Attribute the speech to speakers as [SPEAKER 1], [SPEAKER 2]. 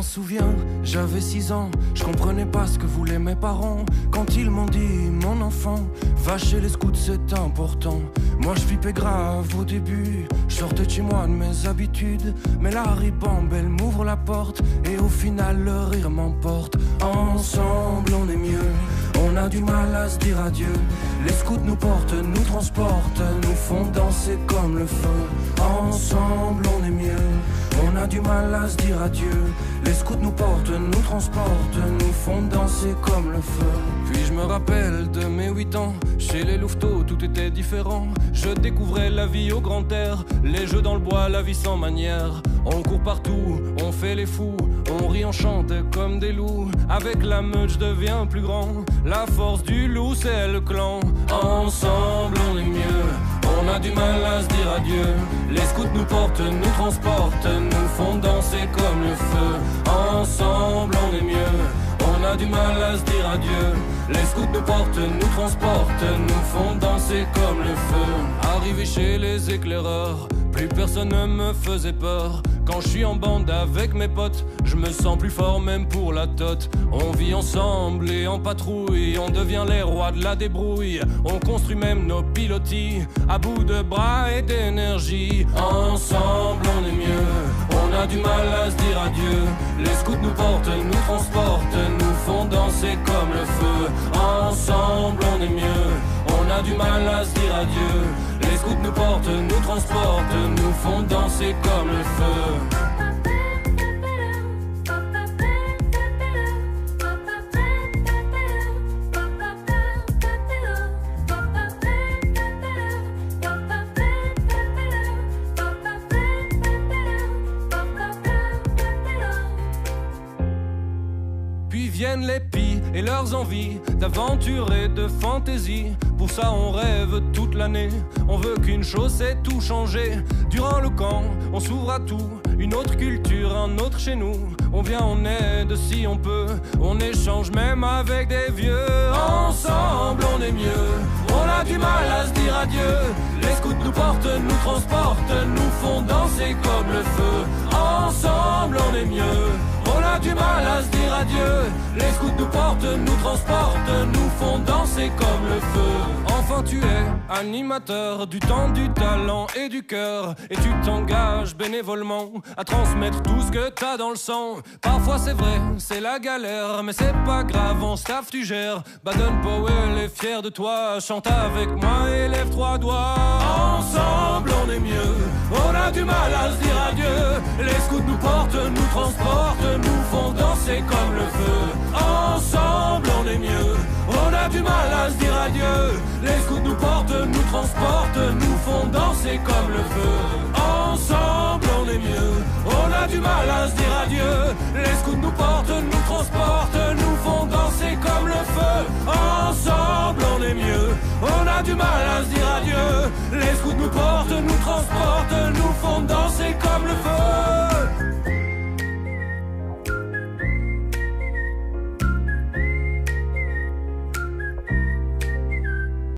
[SPEAKER 1] souviens, j'avais 6 ans, je comprenais pas ce que voulaient mes parents. Quand ils m'ont dit, mon enfant, va chez les scouts, c'est important. Moi je flippais grave au début, je sortais de chez moi de mes habitudes. Mais la ribambelle m'ouvre la porte, et au final le rire m'emporte. Ensemble on est mieux, on a du mal à se dire adieu. Les scouts nous portent, nous transportent, nous font danser comme le feu. Ensemble on est mieux, on a du mal à se dire adieu. Les scouts nous portent, nous transportent, nous font danser comme le feu. Puis je me rappelle de mes 8 ans, chez les louveteaux tout était différent. Je découvrais la vie au grand air, les jeux dans le bois, la vie sans manière. On court partout, on fait les fous, on rit, on chante comme des loups. Avec la meute je deviens plus grand, la force du loup c'est le clan. Ensemble on est mieux, on a du mal à se dire adieu. Les scouts nous portent, nous transportent, nous font danser comme le feu. Ensemble on est mieux, on a du mal à se dire adieu. Les scouts nous portent, nous transportent, nous font danser comme le feu. Arrivé chez les éclaireurs, plus personne ne me faisait peur. Quand je suis en bande avec mes potes, je me sens plus fort même pour la tote. On vit ensemble et en patrouille, on devient les rois de la débrouille. On construit même nos pilotis, à bout de bras et d'énergie. Ensemble on est mieux, on a du mal à se dire adieu. Les scouts nous portent, nous transportent, nous font danser comme le feu. Ensemble on est mieux, on a du mal à se dire adieu. Les scouts nous portent, nous transportent, nous font danser comme le feu. Puis viennent les pis et leurs envies d'aventure et de fantaisie. Pour ça on rêve toute l'année, on veut qu'une chose, c'est tout changer. Durant le camp, on s'ouvre à tout, une autre culture, un autre chez nous. On vient, on aide si on peut, on échange même avec des vieux. Ensemble on est mieux, on a du mal à se dire adieu. Les scouts nous portent, nous transportent, nous font danser comme le feu. Ensemble on est mieux, on a du mal à se dire adieu. Les scouts nous portent, nous transportent, nous font danser comme le feu. Enfant tu es animateur du temps, du talent et du cœur. Et tu t'engages bénévolement à transmettre tout ce que t'as dans le sang. Parfois c'est vrai, c'est la galère, mais c'est pas grave, en staff tu gères. Baden-Powell est fier de toi, chante avec moi et lève 3 doigts. Ensemble on est mieux, on a du mal à se dire adieu. Les scouts nous portent, nous transportent, nous font danser comme le feu. Ensemble on est mieux, on a du mal à se dire adieu. Les scouts nous portent, nous transportent, nous font danser comme le feu. Ensemble on est mieux, on a du mal à se dire adieu. Les scouts nous portent, nous transportent, nous font danser comme le feu. Ensemble on est mieux, on a du mal à se dire adieu. Les scouts nous portent, nous